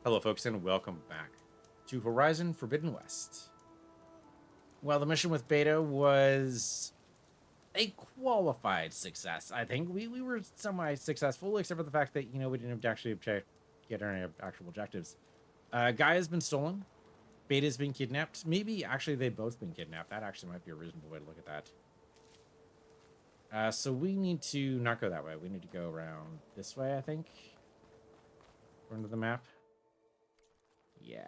Hello, folks, and welcome back to Horizon Forbidden West. Well, the mission with Beta was a qualified success. I think we were semi-successful, except for the fact that, we didn't have to actually get any actual objectives. Guy has been stolen. Beta's been kidnapped. Maybe, actually, they've both been kidnapped. That actually might be a reasonable way to look at that. So we need to not go that way. We need to go around this way, I think. According to the map. Yeah.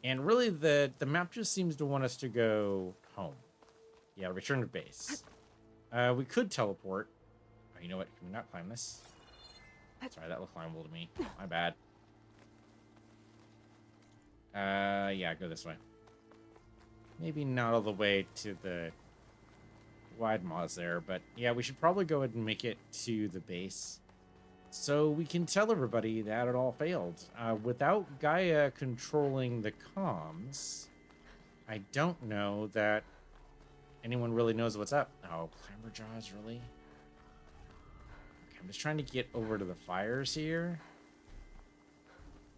And really, the map just seems to want us to go home. Yeah, return to base. We could teleport. Oh, you know what? Can we not climb this? Sorry, that looked climbable to me. My bad. Yeah, go this way. Maybe not all the way to the wide mods there, but yeah, we should probably go ahead and make it to the base. So we can tell everybody that it all failed. Without Gaia controlling the comms, I don't know that anyone really knows what's up. Oh, Clamberjaws, really? Okay, I'm just trying to get over to the fires here.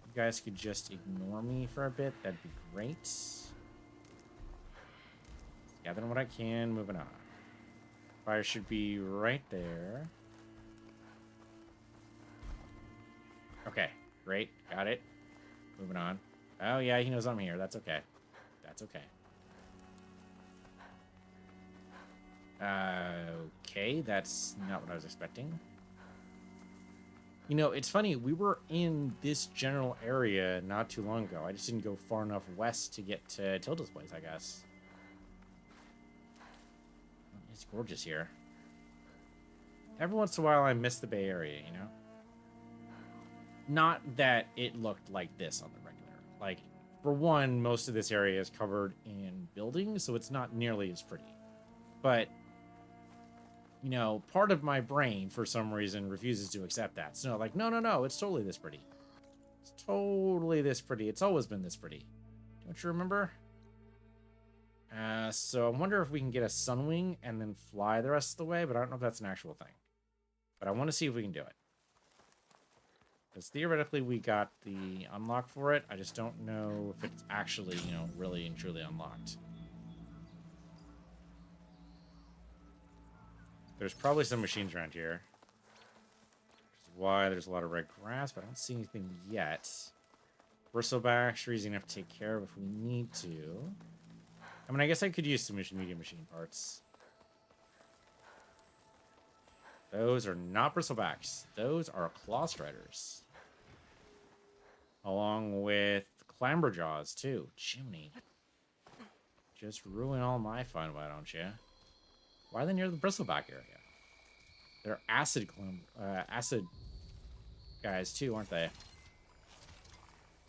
You guys could just ignore me for a bit. That'd be great. Gathering what I can, moving on. Fire should be right there. Okay, great. Got it. Moving on. Oh, yeah, he knows I'm here. That's okay. That's okay. Okay, that's not what I was expecting. You know, it's funny. We were in this general area not too long ago. I just didn't go far enough west to get to Tilda's place, I guess. It's gorgeous here. Every once in a while, I miss the Bay Area, you know? Not that it looked like this on the regular. Like, for one, most of this area is covered in buildings, so it's not nearly as pretty. But, you know, part of my brain, for some reason, refuses to accept that. So, like, no, it's totally this pretty. It's totally this pretty. It's always been this pretty. Don't you remember? So I wonder if we can get a Sunwing and then fly the rest of the way, but I don't know if that's an actual thing. But I want to see if we can do it. Because theoretically, we got the unlock for it. I just don't know if it's actually, really and truly unlocked. There's probably some machines around here. Which is why there's a lot of red grass, but I don't see anything yet. Bristlebacks are easy enough to take care of if we need to. I mean, I guess I could use some medium machine parts. Those are not bristlebacks. Those are claw striders. Along with clamberjaws, too. Chimney. Just ruin all my fun, why don't you? Why are they near the bristleback area? They're acid guys, too, aren't they?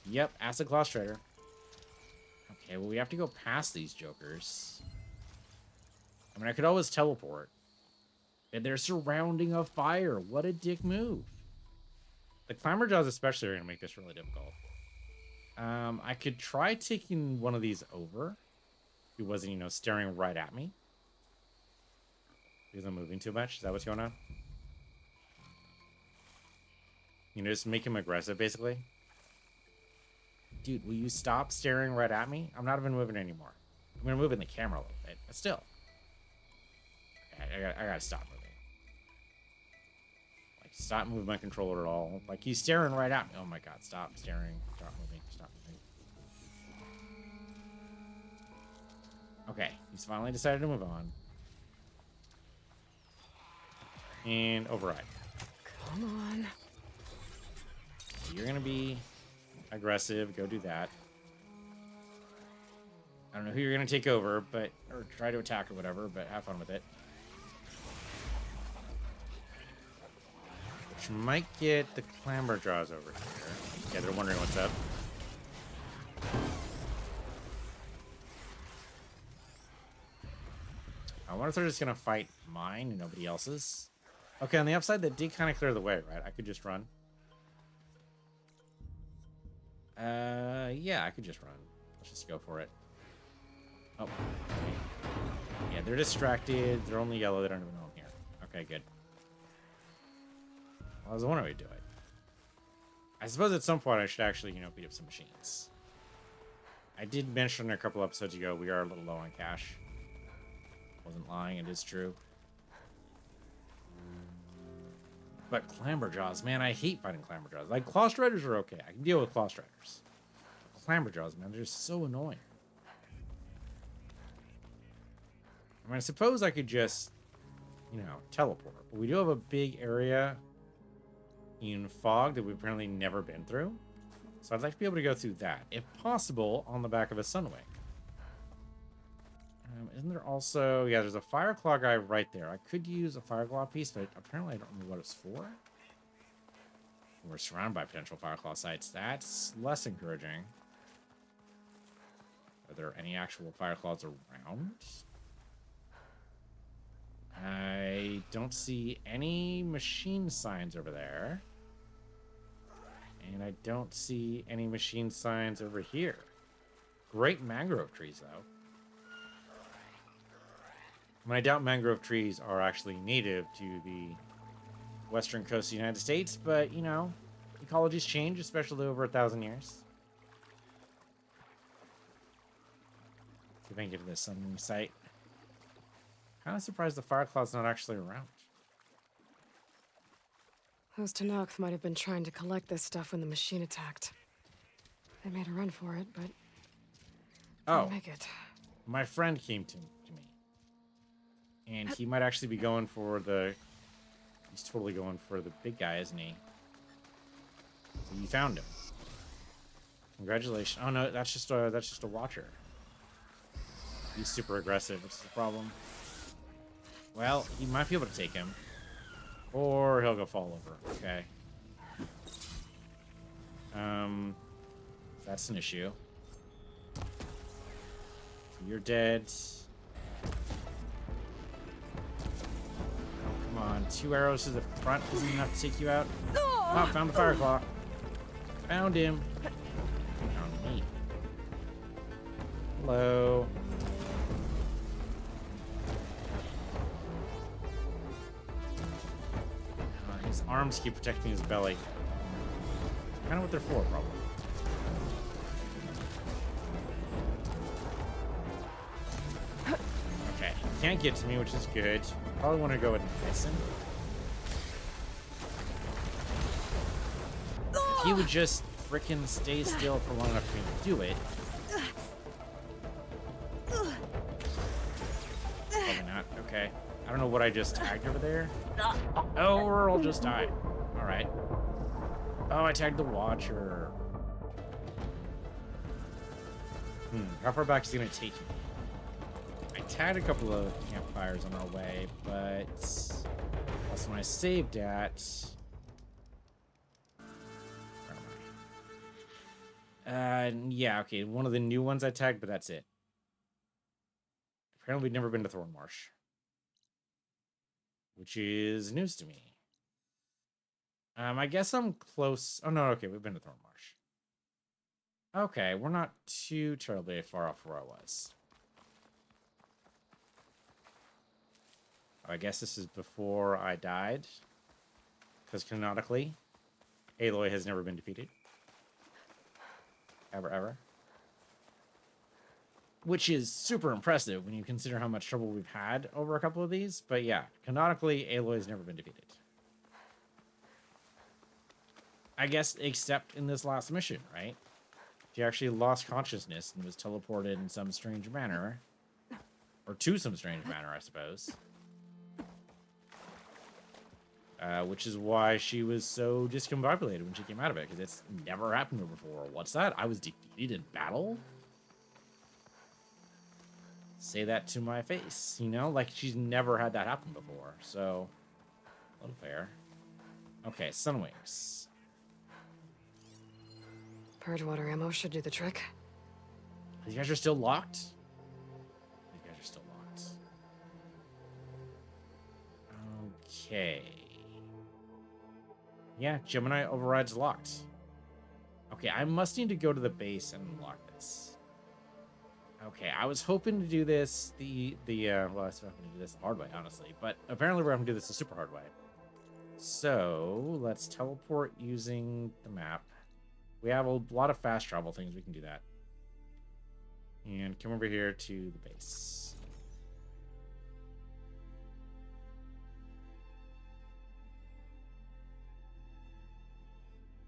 Yep, acid claw strider. Okay, well, we have to go past these jokers. I mean, I could always teleport. And they're surrounding a fire. What a dick move. The clamberjaws especially are going to make this really difficult. I could try taking one of these over. If he wasn't, staring right at me. Because I'm moving too much. Is that what's going on? Just make him aggressive, basically. Dude, will you stop staring right at me? I'm not even moving anymore. I'm going to move in the camera a little bit, but still. Okay, I gotta stop moving. Like, stop moving my controller at all. Like, he's staring right at me. Oh my god, stop staring. Stop moving. Stop moving. Okay, he's finally decided to move on. And override. Come on. You're gonna be aggressive. Go do that. I don't know who you're gonna take over, or try to attack or whatever, but have fun with it. Which might get the clamberjaws over here. Yeah, they're wondering what's up. I wonder if they're just gonna fight mine and nobody else's. Okay, on the upside, that did kind of clear the way, right? I could just run. Yeah, I could just run. Let's just go for it. Oh, okay. Yeah, they're distracted. They're only yellow. They don't even know I'm here. Okay, good. Well, I was wondering how to do it. I suppose at some point I should actually, beat up some machines. I did mention a couple episodes ago we are a little low on cash. Wasn't lying, it is true. But Clamberjaws, man, I hate fighting Clamberjaws. Like, Claw Striders are okay. I can deal with Claw Striders. Clamberjaws, man, they're just so annoying. I mean, I suppose I could just, teleport. But we do have a big area in fog that we've apparently never been through. So I'd like to be able to go through that, if possible, on the back of a Sunwing. Isn't there also... Yeah, there's a Fireclaw guy right there. I could use a Fireclaw piece, but apparently I don't know what it's for. We're surrounded by potential Fireclaw sites. That's less encouraging. Are there any actual Fireclaws around? I don't see any machine signs over there. And I don't see any machine signs over here. Great mangrove trees, though. I mean, I doubt mangrove trees are actually native to the western coast of the United States, but, ecologies change, especially over 1,000 years. See if I can get to this sunning site. Kind of surprised the Fireclaw's not actually around. Those Tenakth might have been trying to collect this stuff when the machine attacked. They made a run for it, but didn't make it. My friend came to me. And he might actually be going for the... He's totally going for the big guy, isn't he? So you found him. Congratulations. Oh, no, that's just a watcher. He's super aggressive, which is the problem. Well, he might be able to take him. Or he'll go fall over. Okay. That's an issue. So you're dead. Oh, come on. 2 arrows to the front isn't enough to take you out. Oh, found the Fireclaw. Found him. Found me. Hello. His arms keep protecting his belly. Kind of what they're for, probably. Okay, he can't get to me, which is good. Probably want to go with Mason. If he would just frickin' stay still for long enough for me to do it. Probably not. Okay. I don't know what I just tagged over there. Oh, or I'll just die. Alright. Oh, I tagged the Watcher. How far back is he going to take me? I tagged a couple of campfires on our way, but that's when I saved at. Where am I? Yeah, okay. One of the new ones I tagged, but that's it. Apparently, we've never been to Thornmarsh, which is news to me. I guess I'm close. Oh, no, okay, we've been to Thornmarsh. Okay, we're not too terribly far off where I was. I guess this is before I died. Because canonically, Aloy has never been defeated. Ever. Which is super impressive when you consider how much trouble we've had over a couple of these. But yeah, canonically, Aloy has never been defeated. I guess except in this last mission, right? She actually lost consciousness and was teleported in some strange manner. Or to some strange manner, I suppose. Which is why she was so discombobulated when she came out of it, because it's never happened to her before. What's that? I was defeated in battle? Say that to my face, like she's never had that happen before. So, a little fair. Okay, Sunwings. Purge-water ammo should do the trick. You guys are still locked? You guys are still locked. Okay. Yeah, Gemini override's locked. Okay, I must need to go to the base and unlock this. Okay, I was hoping to do this well, I was hoping to do this the hard way, honestly, but apparently we're going to do this the super hard way. So, let's teleport using the map. We have a lot of fast travel things. We can do that. And come over here to the base.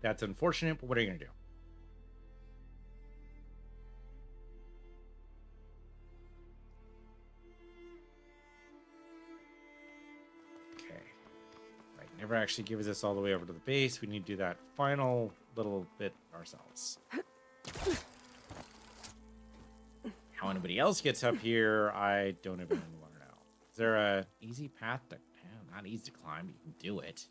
That's unfortunate, but what are you going to do? Okay. Right, never actually gives us all the way over to the base. We need to do that final little bit ourselves. How anybody else gets up here, I don't even want to know. Is there a easy path to... not easy to climb, but you can do it.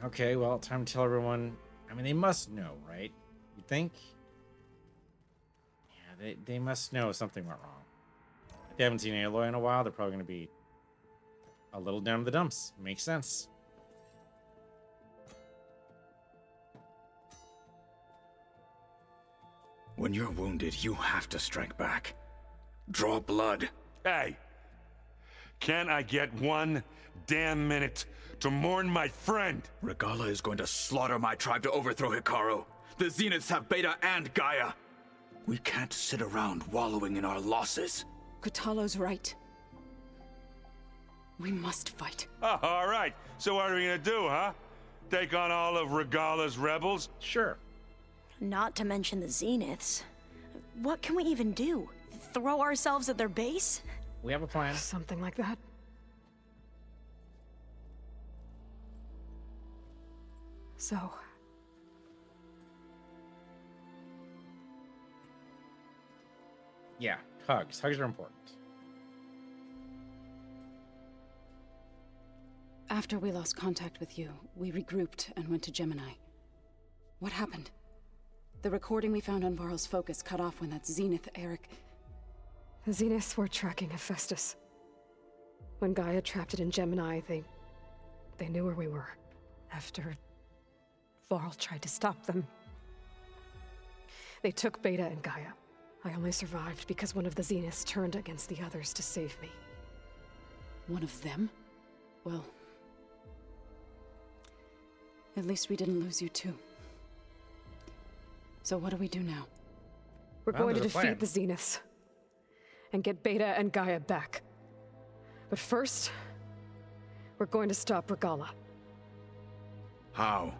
Okay, well, time to tell everyone. I mean, they must know, right? You think? Yeah, they must know something went wrong. If they haven't seen Aloy in a while, they're probably going to be a little down in the dumps. Makes sense. When you're wounded, you have to strike back. Draw blood. Hey! Can I get 1 damn minute to mourn my friend? Regalla is going to slaughter my tribe to overthrow Hikaru. The Zeniths have Beta and Gaia. We can't sit around wallowing in our losses. Kotallo's right. We must fight. Oh, all right. So what are we gonna do, huh? Take on all of Regalla's rebels? Sure. Not to mention the Zeniths. What can we even do? Throw ourselves at their base? We have a plan. Something like that. So... yeah, hugs. Hugs are important. After we lost contact with you, we regrouped and went to Gemini. What happened? The recording we found on Varl's focus cut off when that Zenith Eric... The Zeniths were tracking Hephaestus. When Gaia trapped it in Gemini, they knew where we were. After Varl tried to stop them. They took Beta and Gaia. I only survived because one of the Zeniths turned against the others to save me. One of them? Well... at least we didn't lose you too. So what do we do now? We're Well, going to there's a plan. defeat the Zeniths. And get Beta and Gaia back. But first, we're going to stop Regalla. How?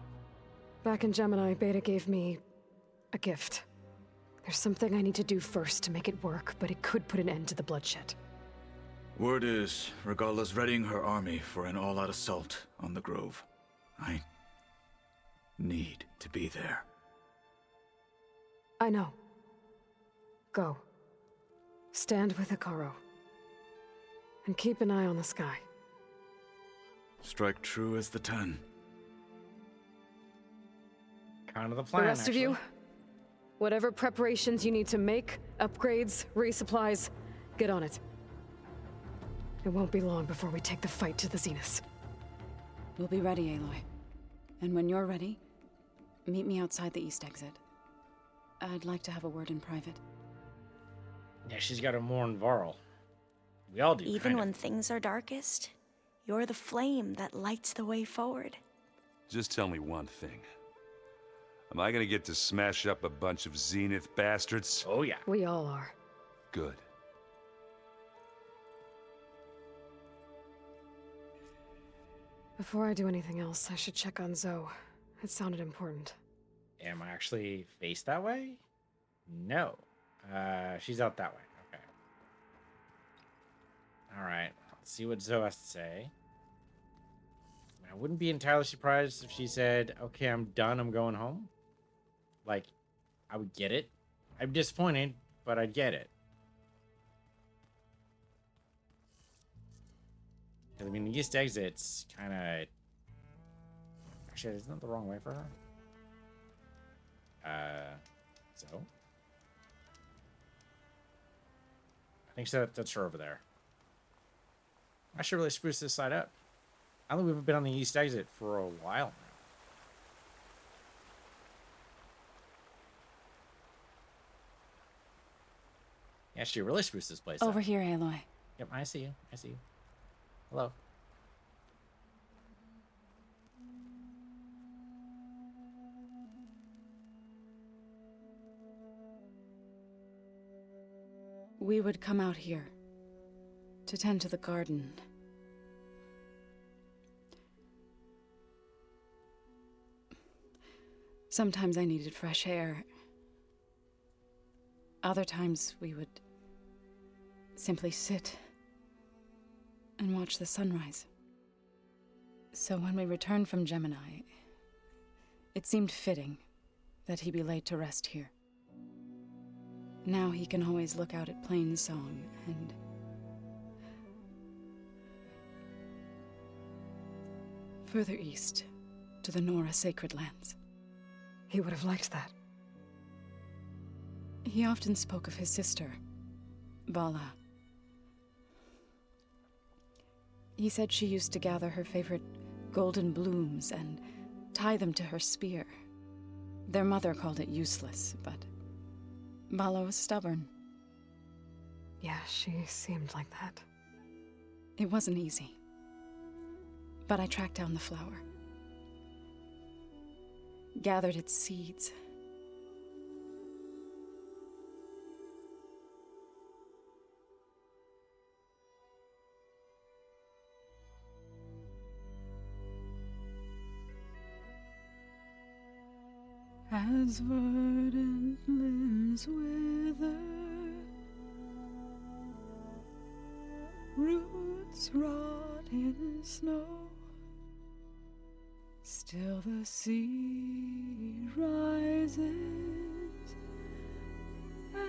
Back in Gemini, Beta gave me a gift. There's something I need to do first to make it work, but it could put an end to the bloodshed. Word is, Regalla's readying her army for an all-out assault on the Grove. I need to be there. I know. Go. Stand with Hikaru. And keep an eye on the sky. Strike true as the 10. Kind of the plan, The rest actually. of you, whatever preparations you need to make, upgrades, resupplies, get on it. It won't be long before we take the fight to the Zeniths. We'll be ready, Aloy. And when you're ready, meet me outside the east exit. I'd like to have a word in private. Yeah, she's got to mourn Varl. We all do. Even kind when of. things are darkest, you're the flame that lights the way forward. Just tell me one thing. Am I gonna get to smash up a bunch of Zenith bastards? Oh, yeah. We all are. Good. Before I do anything else, I should check on Zoe. It sounded important. Am I actually faced that way? No. She's out that way. Okay. All right. Let's see what Zoe has to say. I wouldn't be entirely surprised if she said, okay, I'm done. I'm going home. Like, I would get it. I'm disappointed, but I'd get it. I mean, the east exit's kind of... Actually, isn't that the wrong way for her? So? I think so. That's her over there. I should really spruce this side up. I think we've been on the east exit for a while now. Yeah, she really spruced this place Over up. here, Aloy. Yep, I see you. I see you. Hello. We would come out here to tend to the garden. Sometimes I needed fresh air. Other times we would simply sit and watch the sunrise. So when we returned from Gemini, it seemed fitting that he be laid to rest here. Now he can always look out at Plainsong and further east to the Nora Sacred Lands. He would have liked that. He often spoke of his sister, Vala. He said she used to gather her favorite golden blooms and tie them to her spear. Their mother called it useless, but Vala was stubborn. Yeah, she seemed like that. It wasn't easy. But I tracked down the flower. Gathered its seeds. As verdant limbs wither, roots rot in snow, still the sea rises,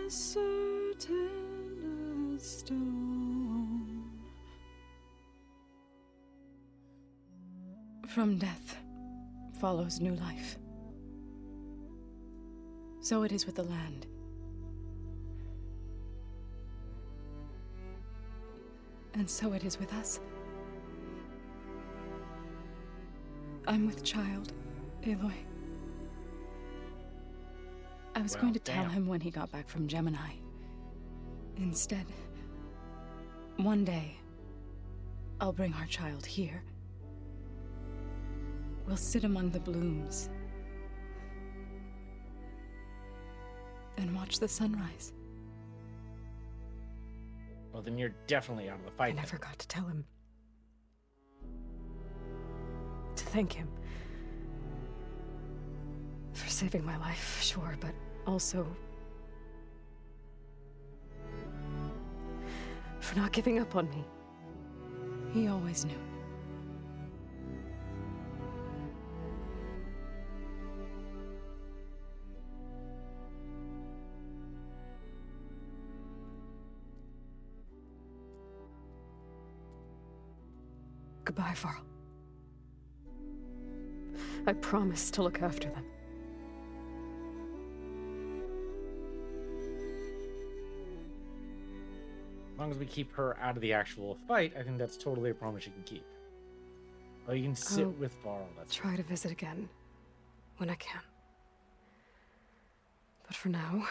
as certain as stone. From death follows new life. So it is with the land. And so it is with us. I'm with child, Aloy. I was going to tell him when he got back from Gemini. Instead, one day, I'll bring our child here. We'll sit among the blooms and watch the sunrise. Well, then you're definitely out of the fight. I never got to tell him. To thank him. For saving my life, sure, but also for not giving up on me. He always knew. Goodbye, Varl. I promise to look after them. As long as we keep her out of the actual fight, I think that's totally a promise you can keep. Oh, you can sit with Varl. That's Try to visit again when I can. But for now,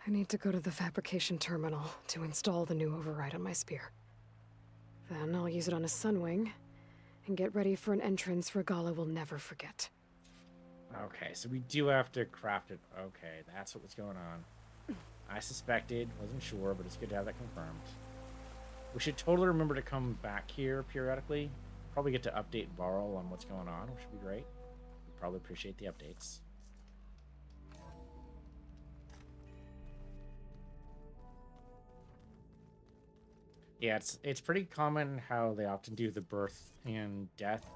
I need to go to the fabrication terminal to install the new override on my spear. Then I'll use it on a sunwing and get ready for an entrance Regala will never forget. Okay, so we do have to craft it. Okay, that's what was going on. I suspected, wasn't sure, but it's good to have that confirmed. We should totally remember to come back here periodically. Probably get to update Varl on what's going on, which would be great. We'd probably appreciate the updates. Yeah, it's pretty common how they often do the birth and death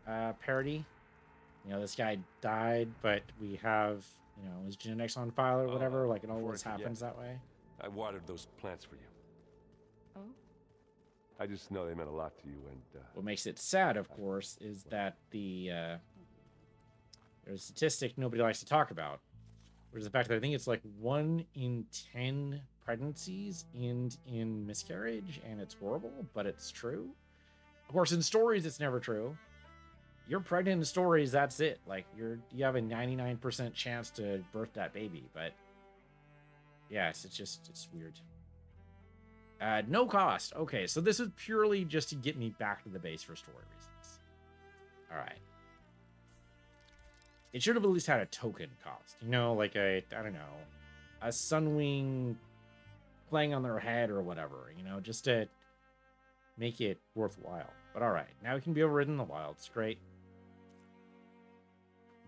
parody. You know, this guy died, but we have, you know, his genetics on file or whatever. Like, it always happens that way. I watered those plants for you. Oh? I just know they meant a lot to you, and what makes it sad, of course, is that there's a statistic nobody likes to talk about, which is the fact that I think it's like 1 in 10 pregnancies end in miscarriage, and it's horrible, but it's true. Of course, in stories, it's never true. You're pregnant in stories, that's it. Like, you have a 99% chance to birth that baby, but yeah, it's weird. No cost. Okay, so this is purely just to get me back to the base for story reasons. All right. It should have at least had a token cost. You know, like I don't know, a Sunwing playing on their head or whatever, you know, just to make it worthwhile. But all right, now we can be overridden in the wild. It's great.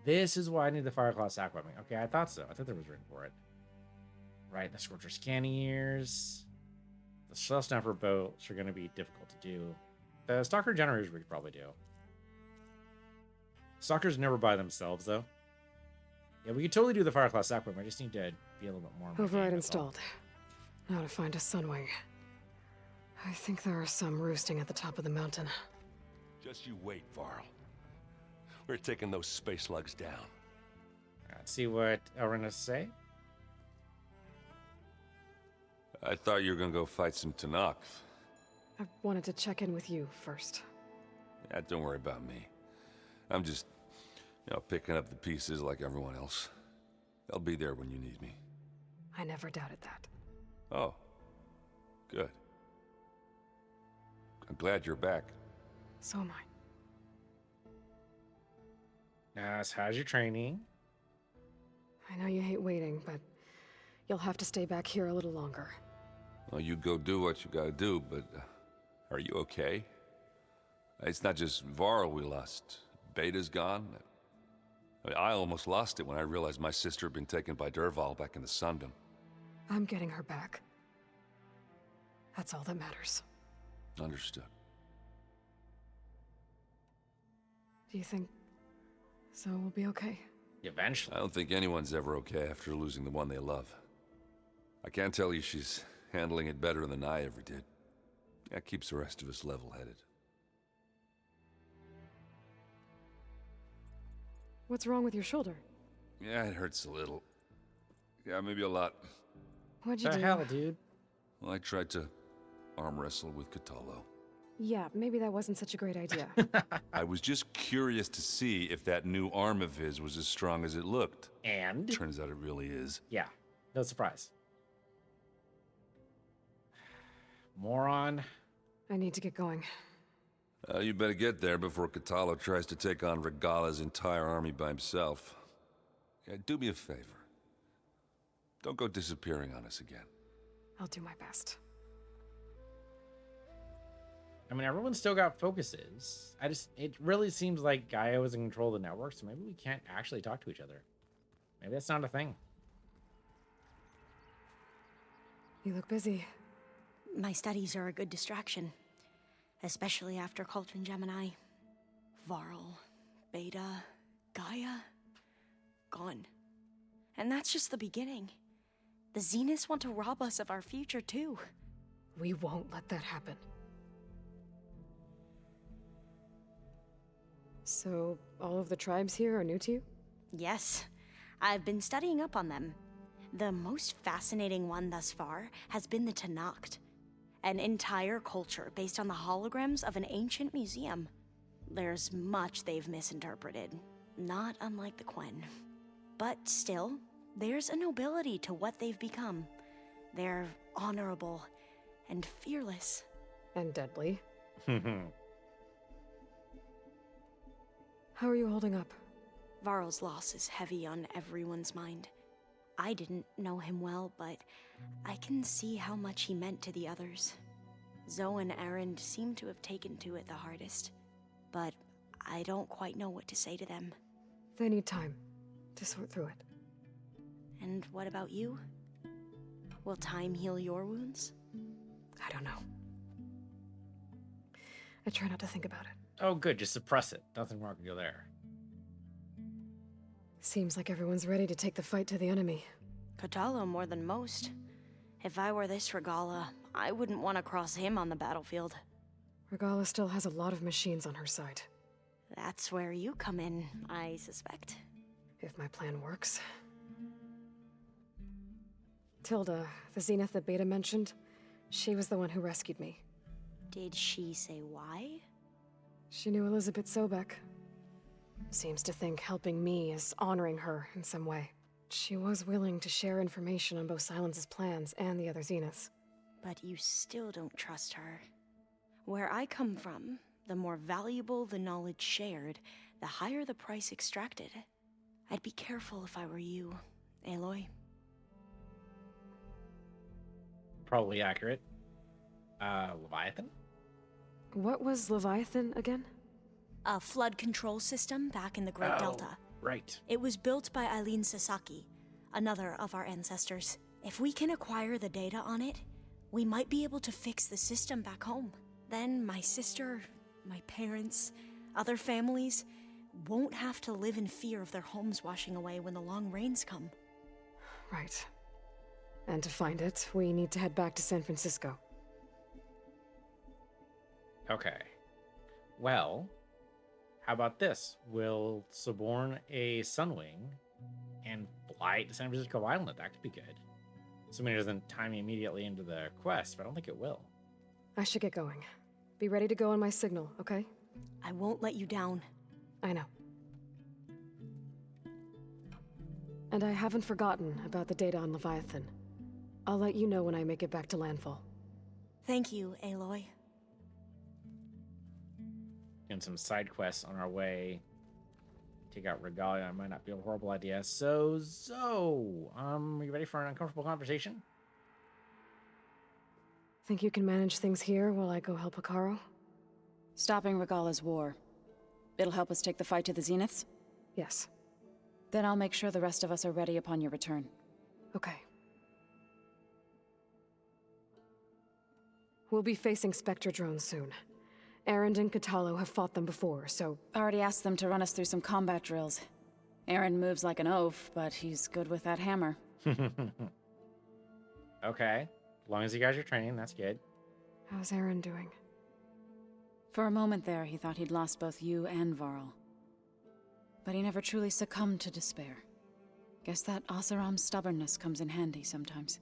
This is why I need the fire class sack weapon. Okay, I thought so. I thought there was room for it. Right, the Scorcher Scanniers. The Shell Snapper boats are going to be difficult to do. The Stalker Generators we could probably do. Stalkers never by themselves, though. Yeah, we could totally do the fire class sack weapon. I just need to be a little bit more. Override installed. Now to find a Sunwing. I think there are some roosting at the top of the mountain. Just you wait, Varl. We're taking those space lugs down. Let's see what Elrin has to say. I thought you were gonna go fight some Tenakth. I wanted to check in with you first. Yeah, don't worry about me. I'm just, picking up the pieces like everyone else. I'll be there when you need me. I never doubted that. Oh, good. I'm glad you're back. So am I. Yes, how's your training? I know you hate waiting, but you'll have to stay back here a little longer. Well, you go do what you gotta do, but are you okay? It's not just Varl we lost. Beta's gone. I almost lost it when I realized my sister had been taken by Dervahl back in the Sundom. I'm getting her back. That's all that matters. Understood. Do you think Zoe will be okay? Eventually. I don't think anyone's ever okay after losing the one they love. I can't tell you she's handling it better than I ever did. That keeps the rest of us level-headed. What's wrong with your shoulder? Yeah, it hurts a little. Yeah, maybe a lot. What'd you The do? hell, dude? Well, I tried to arm wrestle with Kotallo. Yeah, maybe that wasn't such a great idea. I was just curious to see if that new arm of his was as strong as it looked. And? Turns out it really is. Yeah, no surprise. Moron. I need to get going. You better get there before Kotallo tries to take on Regala's entire army by himself. Yeah, do me a favor. Don't go disappearing on us again. I'll do my best. I mean, everyone's still got focuses. It really seems like Gaia was in control of the network, so maybe we can't actually talk to each other. Maybe that's not a thing. You look busy. My studies are a good distraction, especially after Cauldron Gemini. Varl, Beta, Gaia, gone. And that's just the beginning. The Zeniths want to rob us of our future, too. We won't let that happen. So, all of the tribes here are new to you? Yes, I've been studying up on them. The most fascinating one thus far has been the Tenakth, an entire culture based on the holograms of an ancient museum. There's much they've misinterpreted, not unlike the Quen. But still, there's a nobility to what they've become. They're honorable and fearless. And deadly. How are you holding up? Varl's loss is heavy on everyone's mind. I didn't know him well, but I can see how much he meant to the others. Zoe and Erend seem to have taken to it the hardest, but I don't quite know what to say to them. They need time to sort through it. And what about you? Will time heal your wounds? I don't know. I try not to think about it. Oh, good. Just suppress it. Nothing wrong with you there. Seems like everyone's ready to take the fight to the enemy. Kotallo more than most. If I were this Regala, I wouldn't want to cross him on the battlefield. Regala still has a lot of machines on her side. That's where you come in, I suspect. If my plan works. Tilda, the Zenith that Beta mentioned, she was the one who rescued me. Did she say why? She knew Elizabeth Sobek. Seems to think helping me is honoring her in some way. She was willing to share information on both Silence's plans and the other Zeniths. But you still don't trust her. Where I come from, the more valuable the knowledge shared, the higher the price extracted. I'd be careful if I were you, Aloy. Probably accurate. Leviathan? What was Leviathan again? A flood control system back in the Great Delta. Right. It was built by Eileen Sasaki, another of our ancestors. If we can acquire the data on it, we might be able to fix the system back home. Then my sister, my parents, other families won't have to live in fear of their homes washing away when the long rains come. Right. And to find it, we need to head back to San Francisco. Okay. Well, how about this? We'll suborn a Sunwing and fly to San Francisco Island. That could be good. Assuming it doesn't tie me immediately into the quest, but I don't think it will. I should get going. Be ready to go on my signal, okay? I won't let you down. I know. And I haven't forgotten about the data on Leviathan. I'll let you know when I make it back to landfall. Thank you, Aloy. And some side quests on our way. Take out Regalia might not be a horrible idea. So, are you ready for an uncomfortable conversation? Think you can manage things here while I go help Akaro? Stopping Regala's war. It'll help us take the fight to the Zeniths? Yes. Then I'll make sure the rest of us are ready upon your return. Okay. We'll be facing Spectre drones soon. Erend and Katalo have fought them before, so... Already asked them to run us through some combat drills. Aaron moves like an oaf, but he's good with that hammer. Okay. As long as you guys are training, that's good. How's Erend doing? For a moment there, he thought he'd lost both you and Varl. But he never truly succumbed to despair. Guess that Oseram's stubbornness comes in handy sometimes.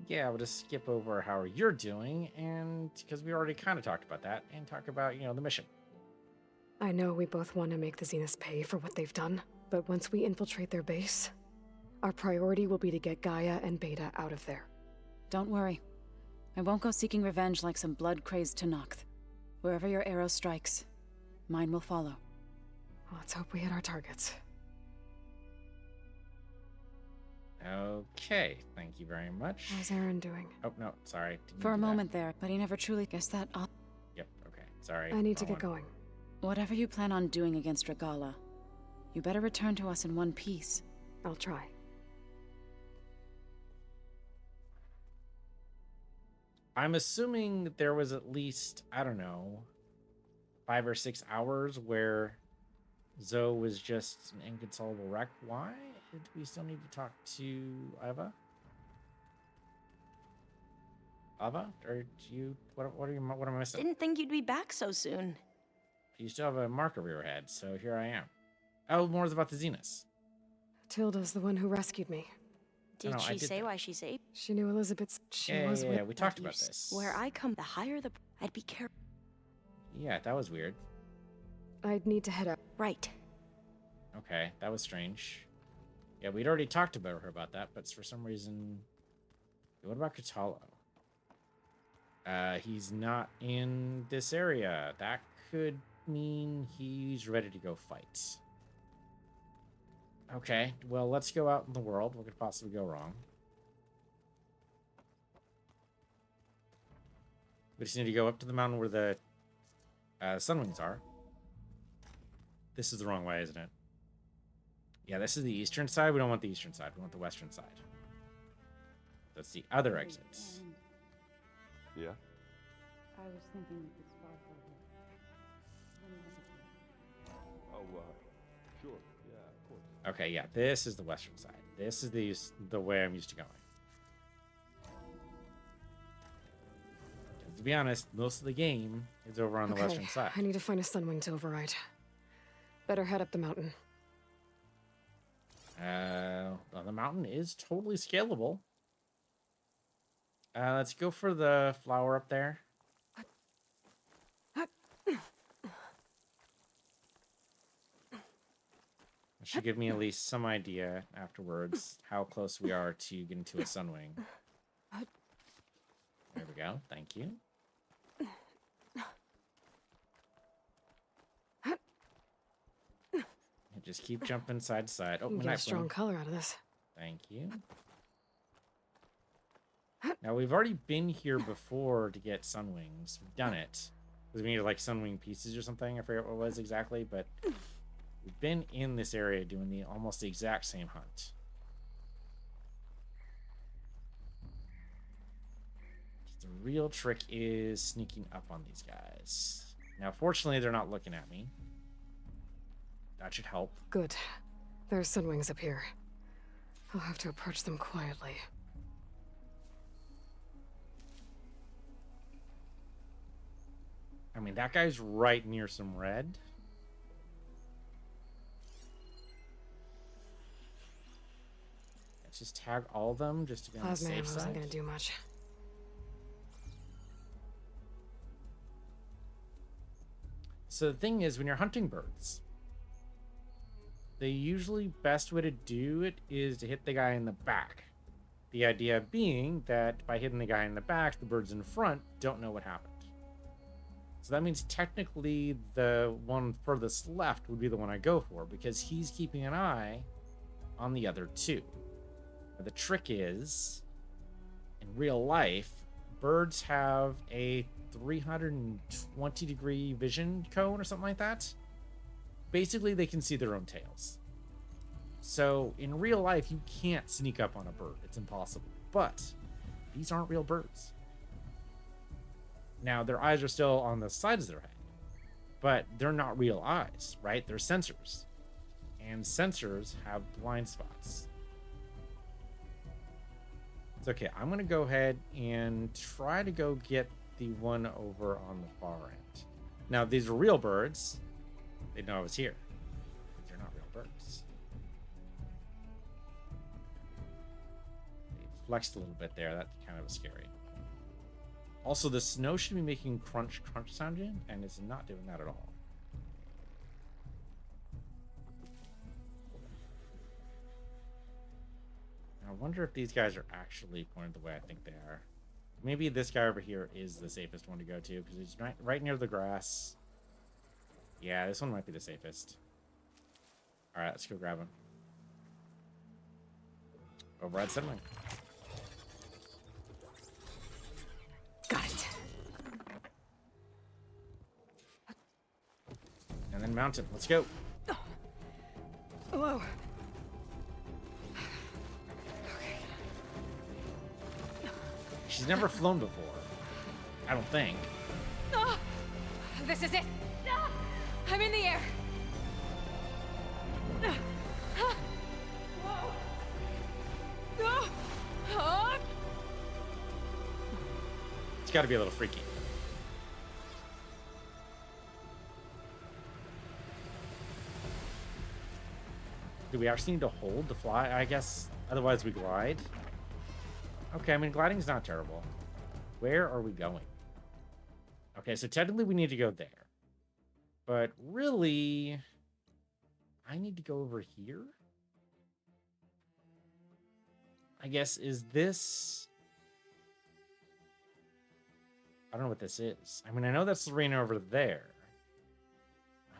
Yeah, we'll just skip over how you're doing, and because we already kind of talked about that, and talk about, the mission. I know we both want to make the Zeniths pay for what they've done, but once we infiltrate their base, our priority will be to get Gaia and Beta out of there. Don't worry. I won't go seeking revenge like some blood-crazed Tenakth. Wherever your arrow strikes, mine will follow. Let's hope we hit our targets. Okay, thank you very much. How's Erend doing? Oh, no, sorry. didn't For a do that. moment there, but he never truly guessed that up. Yep, okay, sorry. I need to wrong get one. going. Whatever you plan on doing against Regala, you better return to us in one piece. I'll try. I'm assuming that there was at least, I don't know, 5 or 6 hours where Zoe was just an inconsolable wreck. Why? Do we still need to talk to Ava? Ava? Or do you, what am I missing? Didn't think you'd be back so soon. You still have a mark over your head, so here I am. Oh, more about the Zeniths. Tilda's the one who rescued me. Did I she did say that. why she saved? She knew Elizabeth's... She was with... We talked about this. Where I come, the higher the... I'd be careful. Yeah, that was weird. I'd need to head out. Right. Okay, that was strange. Yeah, we'd already talked about her about that, but for some reason... What about Katalo? He's not in this area. That could mean he's ready to go fight. Okay, well, let's go out in the world. What could possibly go wrong? We just need to go up to the mountain where the Sunwings are. This is the wrong way, isn't it? Yeah, this is the eastern side. We don't want the eastern side. We want the western side. That's the other exits. Yeah? I was thinking we could spot Oh, sure. Yeah, of course. Okay, yeah, this is the western side. This is the way I'm used to going. To be honest, most of the game is over on the western side. I need to find a Sunwing to override. Better head up the mountain. Well, the mountain is totally scalable. Let's go for the flower up there. That should give me at least some idea afterwards how close we are to getting to a Sunwing. There we go. Thank you. Just keep jumping side to side. Oh, You my get a knife strong went. color out of this. Thank you. Now, we've already been here before to get Sunwings. We've done it. Because we needed, like, Sunwing pieces or something. I forget what it was exactly, but we've been in this area doing the almost the exact same hunt. The real trick is sneaking up on these guys. Now, fortunately, they're not looking at me. That should help. Good. There's Sunwings up here. I'll have to approach them quietly. I mean, that guy's right near some red. Let's just tag all of them just to be on the Plasma ammo safe isn't side. gonna do much. So the thing is, when you're hunting birds, the usually best way to do it is to hit the guy in the back. The idea being that by hitting the guy in the back, the birds in front don't know what happened. So that means technically the one furthest left would be the one I go for, because he's keeping an eye on the other two. Now, the trick is, in real life, birds have a 320 degree vision cone or something like that. Basically, they can see their own tails. So in real life, you can't sneak up on a bird. It's impossible. But these aren't real birds. Now, their eyes are still on the sides of their head, but they're not real eyes, right? They're sensors. And sensors have blind spots. It's okay. I'm going to go ahead and try to go get the one over on the far end. Now, if these are real birds, they know I was here. They're not real birds. They flexed a little bit there. That kind of was scary. Also, the snow should be making crunch sound in, and it's not doing that at all. I wonder if these guys are actually pointed the way I think they are. Maybe this guy over here is the safest one to go to, because he's right near the grass. Yeah, this one might be the safest. Alright, let's go grab him. Override Sunwing. Got it. And then mount him. Let's go. Whoa. She's never flown before. I don't think. Oh, this is it. I'm in the air. It's got to be a little freaky. Do we actually need to hold to fly? I guess otherwise we glide. Okay, I mean, gliding's not terrible. Where are we going? Okay, so technically we need to go there. But really, I need to go over here? I guess, is this... I don't know what this is. I mean, I know that's the arena over there.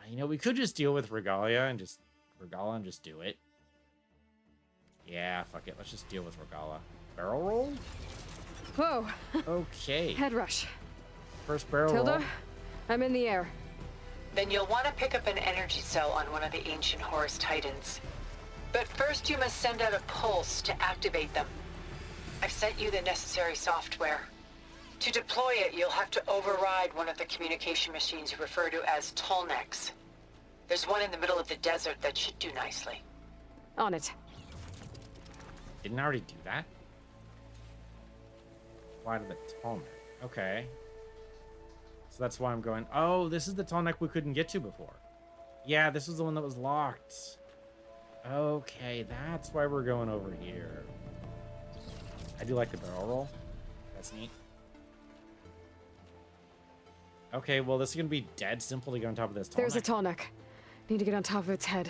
You know, we could just deal with Regalia and just... Regala and just do it. Yeah, fuck it. Let's just deal with Regala. Barrel roll? Whoa. Okay. Head rush. First barrel Tilda, roll. I'm in the air. Then you'll want to pick up an energy cell on one of the ancient Horus Titans. But first you must send out a pulse to activate them. I've sent you the necessary software. To deploy it, you'll have to override one of the communication machines you refer to as Tolnecs. There's one in the middle of the desert that should do nicely. On it. Didn't I already do that? Fly to the tall neck. Okay. So that's why I'm going... Oh, this is the tall neck we couldn't get to before. Yeah, this was the one that was locked. Okay, that's why we're going over here. I do like the barrel roll. That's neat. Okay, well, this is going to be dead simple to get on top of this tall There's neck. a tall neck. Need to get on top of its head.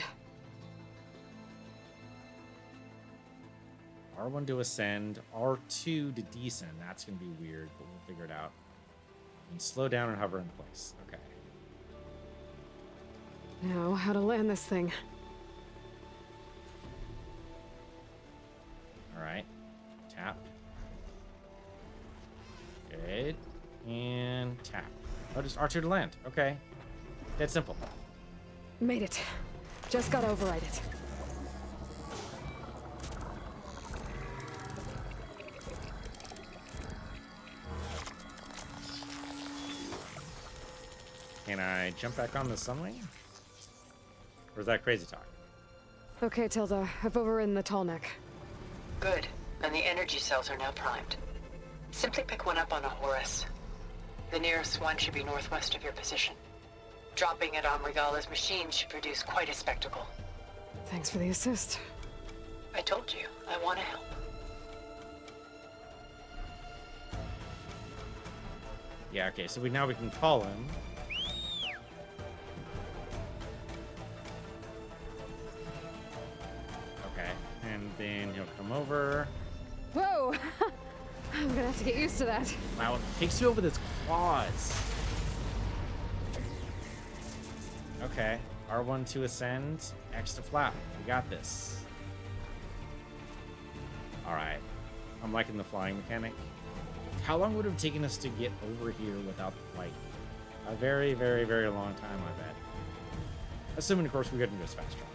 R1 to ascend, R2 to descend. That's going to be weird, but we'll figure it out. And slow down and hover in place. Okay. Now, how to land this thing. tap. Good. And tap. Oh, just R2 to land. Okay. That's simple. Made it. Just gotta override it. Can I jump back on the Sunwing? Or is that crazy talk? Okay, Tilda. I've overridden the tall neck. Good. And the energy cells are now primed. Simply pick one up on a Horus. The nearest one should be northwest of your position. Dropping it on Regalla's machine should produce quite a spectacle. Thanks for the assist. I told you, I want to help. Yeah, okay, so now we can call him. Okay, and then he'll come over. Whoa! I'm gonna have to get used to that. Wow, it takes you over with its claws. Okay, R1 to ascend, X to flap. We got this. Alright, I'm liking the flying mechanic. How long would it have taken us to get over here without the flight? A very, very, very long time, I bet. Assuming, of course, we couldn't just fast travel.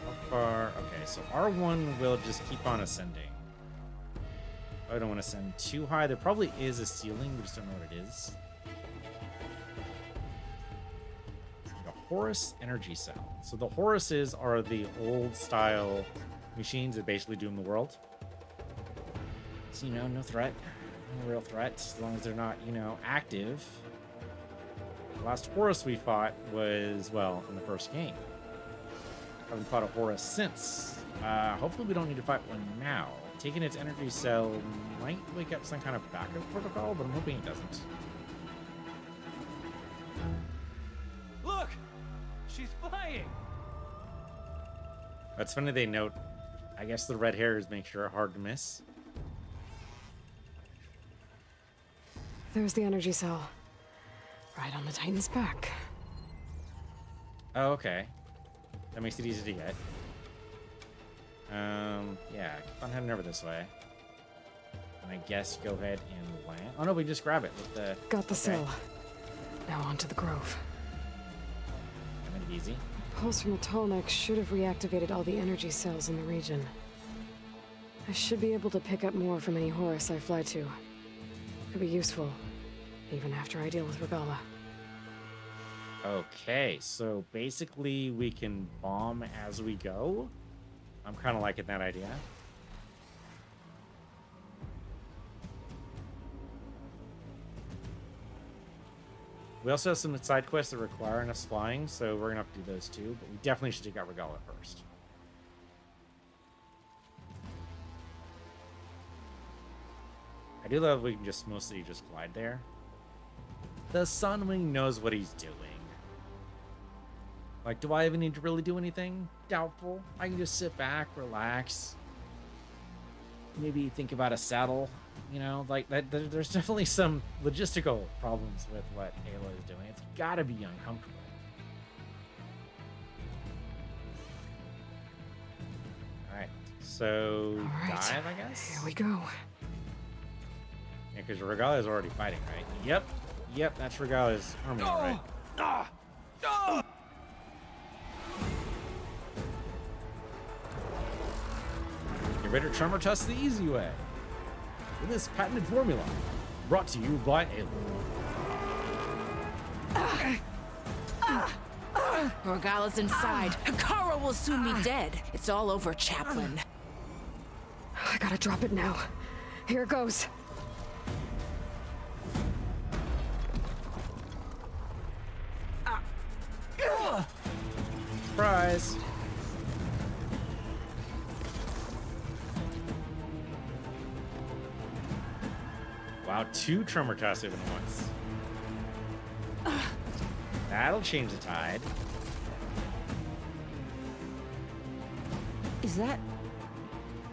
How far? Okay, so R1 will just keep on ascending. I don't want to ascend too high. There probably is a ceiling. We just don't know what it is. Like a Horus energy cell. So the Horuses are the old style machines that basically doom the world. So, you know, no threat. No real threat. As long as they're not, you know, active. The last Horus we fought was, well, in the first game. Haven't fought a Horus since. Hopefully we don't need to fight one now. Taking its energy cell might wake up some kind of backup protocol, but I'm hoping it doesn't. Look! She's flying! That's funny they note. I guess the red hairs make sure hard to miss. There's the energy cell. Right on the Titan's back. Oh, okay. That makes it easy to get. Yeah, keep on heading over this way. And I guess go ahead and land. Oh no, we just grab it with the... Got the cell. Now onto the grove. That made it easy. Pulse from the tall neck should have reactivated all the energy cells in the region. I should be able to pick up more from any Horus I fly to. Could be useful, even after I deal with Regalla. Okay, so basically we can bomb as we go. I'm kind of liking that idea. We also have some side quests that require us flying, so we're gonna have to do those too, but we definitely should take out Regalla first. I do love we can just mostly just glide there. The Sunwing knows what he's doing. Like, do I even need to really do anything? Doubtful. I can just sit back, relax. Maybe think about a saddle. You know, like, there's definitely some logistical problems with what Aloy is doing. It's gotta be uncomfortable. Alright, so dive, I guess? Here we go. Yeah, because Regalla is already fighting, right? Yep, that's Regalla's army, right? Get ready to tremor test the easy way. With this patented formula, brought to you by Aloy. Regalla's inside. Hikara will soon be dead. It's all over, Chaplain. I gotta drop it now. Here goes. Surprise! Wow, 2 tremor tests even once. That'll change the tide. Is that...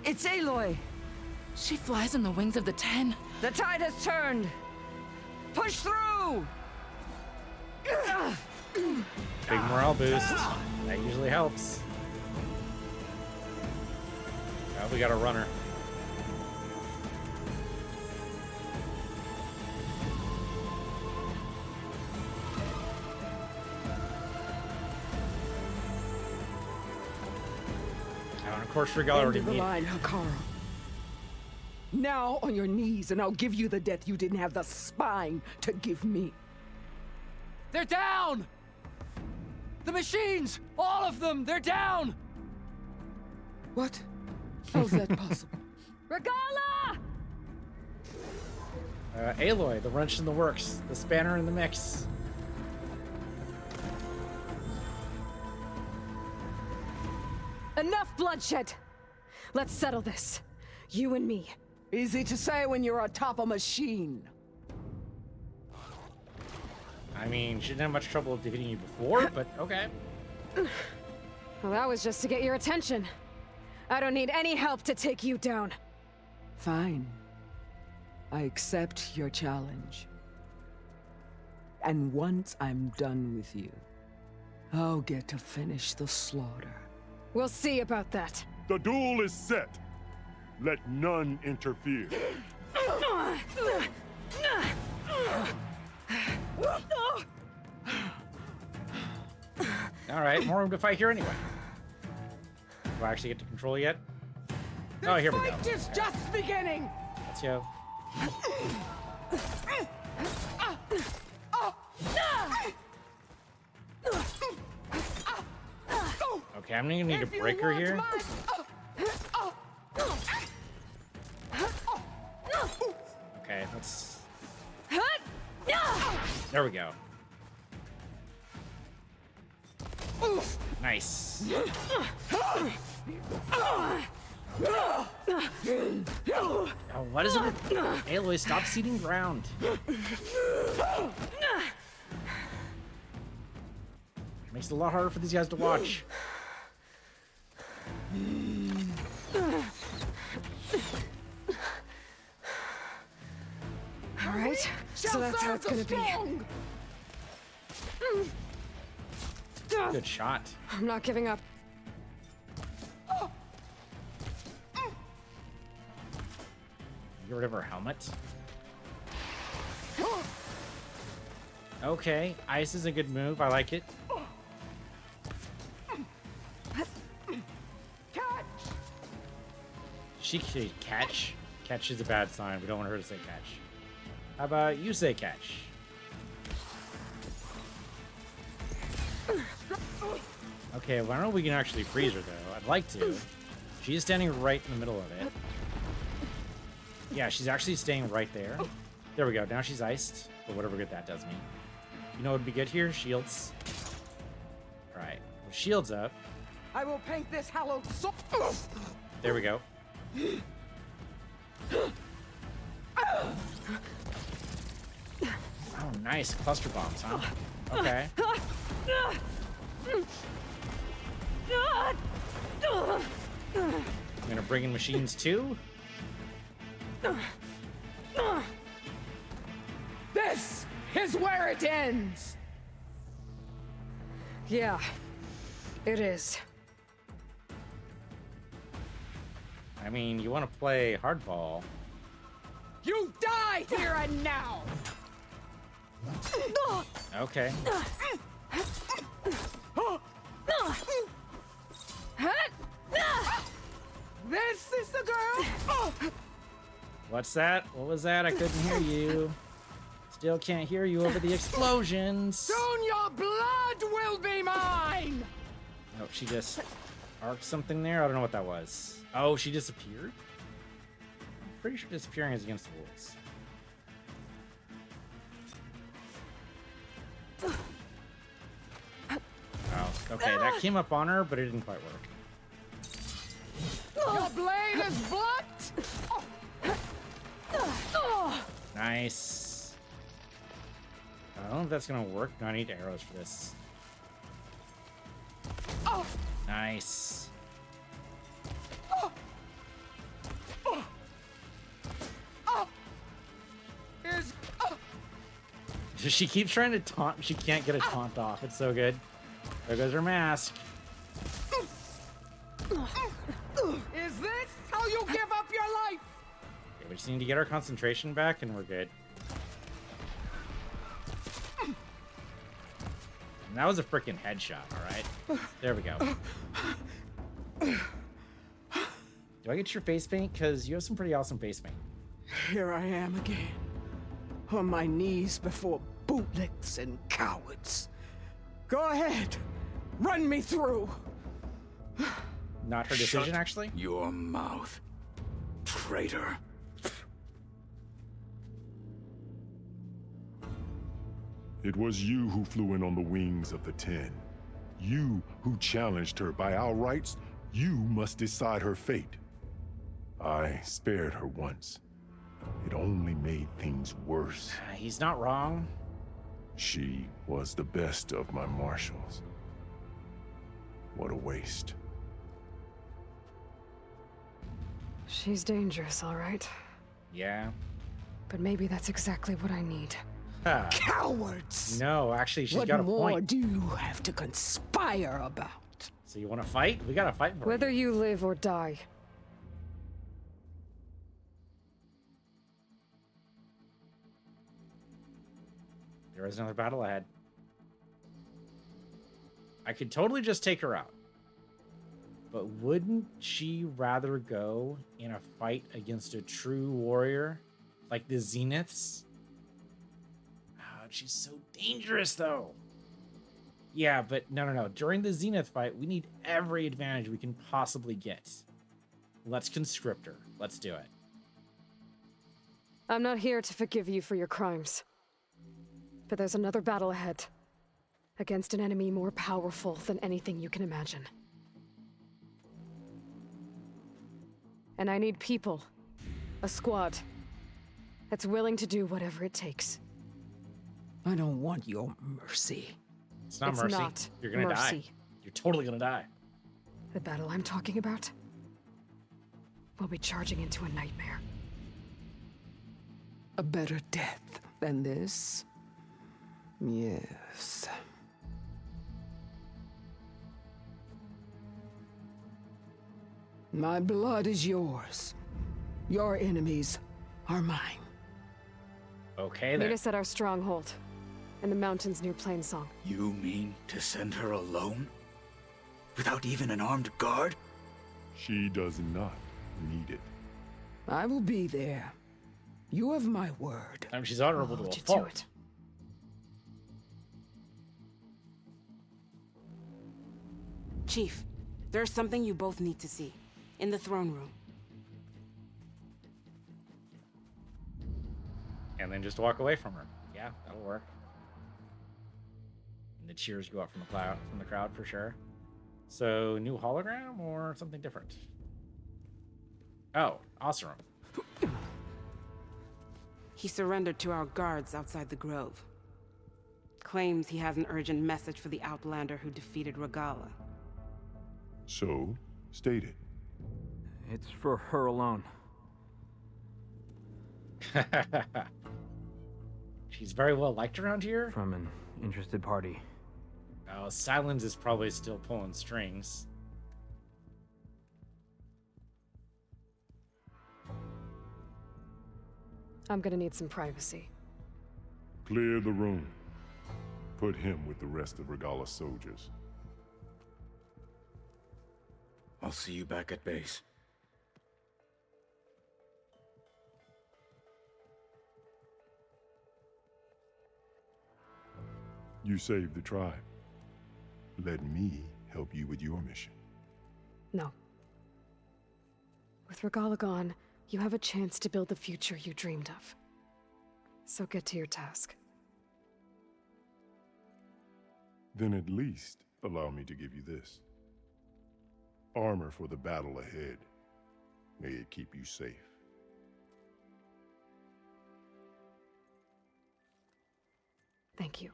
It's Aloy! She flies on the wings of the 10. The tide has turned! Push through! Big morale boost. That usually helps. Oh, we got a runner. And of course, Regal already End of the line, Hikaru. Now on your knees, and I'll give you the death you didn't have the spine to give me. They're down! The machines! All of them! They're down! What? How's that possible? Regala! Aloy, the wrench in the works, the spanner in the mix. Enough bloodshed! Let's settle this. You and me. Easy to say when you're atop a machine. I mean, she didn't have much trouble defeating you before, but okay. Well, that was just to get your attention. I don't need any help to take you down. Fine. I accept your challenge. And once I'm done with you, I'll get to finish the slaughter. We'll see about that. The duel is set. Let none interfere. All right, more room to fight here anyway. Do I actually get to control yet? Oh, here we go. The fight is just beginning! Let's go. Okay, I'm gonna need a breaker here. Okay, let's... There we go. Nice. Oh, what is it with Aloy? Stop ceding ground. Makes it a lot harder for these guys to watch. All right, so that's how it's gonna be. Good shot. I'm not giving up. Get rid of her helmet. Okay, ice is a good move. I like it. She can catch. Catch is a bad sign. We don't want her to say catch. How about you say catch? Okay, well, I don't know if we can actually freeze her, though. I'd like to. She is standing right in the middle of it. Yeah, she's actually staying right there. There we go. Now she's iced, but whatever good that does me. You know what would be good here? Shields. All right. Well, shields up. I will paint this hallowed soul. There we go. Oh, nice. Cluster bombs, huh? Okay. I'm gonna bring in machines too. This is where it ends! Yeah, it is. I mean, you want to play hardball. You die here and now! Okay. This is the girl! What's that? What was that? I couldn't hear you. Still can't hear you over the explosions. Soon your blood will be mine! Oh, she just arced something there? I don't know what that was. Oh, she disappeared? I'm pretty sure disappearing is against the rules. Oh, okay, that came up on her, but it didn't quite work. Your blade is blocked! Nice. I don't know if that's gonna work. No, I need arrows for this. Nice. She keeps trying to taunt. She can't get a taunt off. It's so good. There goes her mask. just need to get our concentration back and we're good. And that was a freaking headshot, alright? There we go. Do I get your face paint? Because you have some pretty awesome face paint. Here I am again, on my knees before bootlicks and cowards. Go ahead, run me through. Not her decision, actually? Your mouth, traitor. It was you who flew in on the wings of the 10. You who challenged her. By our rights, you must decide her fate. I spared her once. It only made things worse. He's not wrong. She was the best of my marshals. What a waste. She's dangerous, all right. Yeah. But maybe that's exactly what I need. Cowards! No, actually, she's got a point. What more do you have to conspire about? So you want to fight? We gotta fight for Whether you live or die. There is another battle ahead. I could totally just take her out. But wouldn't she rather go in a fight against a true warrior? Like the Zeniths? Oh, she's so dangerous, though. Yeah, but no. During the Zenith fight, we need every advantage we can possibly get. Let's conscript her. Let's do it. I'm not here to forgive you for your crimes. But there's another battle ahead. Against an enemy more powerful than anything you can imagine. And I need people. A squad. That's willing to do whatever it takes. I don't want your mercy. It's not It's mercy. not You're gonna die. mercy. You're totally gonna die. The battle I'm talking about will be charging into a nightmare. A better death than this? Yes. My blood is yours. Your enemies are mine. Okay, Meet then. us at our stronghold, in the mountains near Plainsong. You mean to send her alone? Without even an armed guard? She does not need it. I will be there. You have my word. I mean, she's honorable I'll hold to a you to fault. it. Chief, there's something you both need to see. In the throne room. And then just walk away from her. Yeah, that'll work. And the cheers go up from the crowd for sure. So, new hologram or something different? Oh, awesome. He surrendered to our guards outside the grove. Claims he has an urgent message for the Outlander who defeated Regalla. So, state it. It's for her alone. She's very well liked around here. From an interested party. Oh, Silence is probably still pulling strings. I'm gonna need some privacy. Clear the room. Put him with the rest of Regalla's soldiers. I'll see you back at base. You saved the tribe. Let me help you with your mission. No. With Regalla gone, you have a chance to build the future you dreamed of. So get to your task. Then at least allow me to give you this. Armor for the battle ahead. May it keep you safe. Thank you.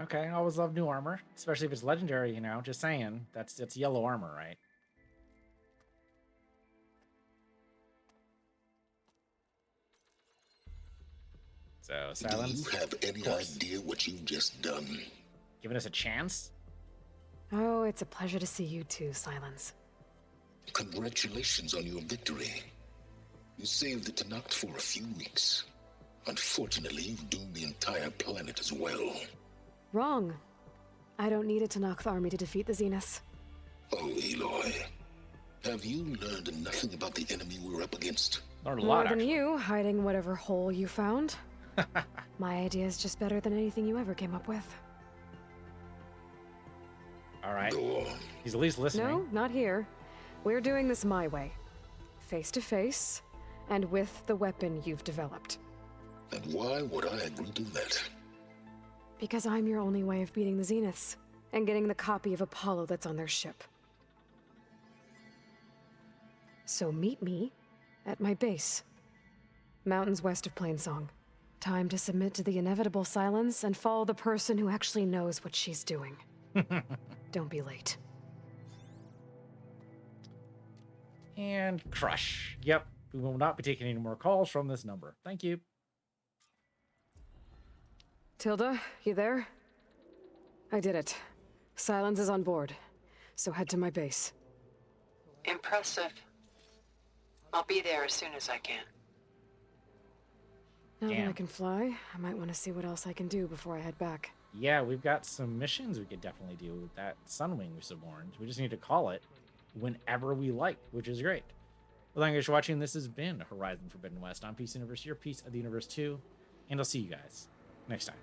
Okay, I always love new armor, especially if it's legendary, you know, just saying. That's yellow armor, right? So, Silence. Do you have any idea what you've just done? Giving us a chance? Oh, it's a pleasure to see you too, Silence. Congratulations on your victory. You saved the Tenakth for a few weeks. Unfortunately, you've doomed the entire planet as well. Wrong. I don't need a Tenakth army to defeat the Zeniths. Oh, Aloy. Have you learned nothing about the enemy we're up against? Learned a More lot, than actually. you, hiding whatever hole you found. My idea is just better than anything you ever came up with. All right. Go on. He's at least listening. No, not here. We're doing this my way. Face to face, and with the weapon you've developed. And why would I agree to that? Because I'm your only way of beating the Zeniths, and getting the copy of Apollo that's on their ship. So meet me at my base. Mountains west of Plainsong. Time to submit to the inevitable silence and follow the person who actually knows what she's doing. Don't be late. And crush. Yep. We will not be taking any more calls from this number. Thank you. Tilda, you there? I did it. Silence is on board, so head to my base. Impressive. I'll be there as soon as I can. Now that I Damn. can fly, I might want to see what else I can do before I head back. Yeah, we've got some missions we could definitely do with that Sunwing we suborned. We just need to call it whenever we like, which is great. Well, thank you for watching. This has been Horizon Forbidden West. I'm Peace Universe, your Piece of the Universe 2, and I'll see you guys next time.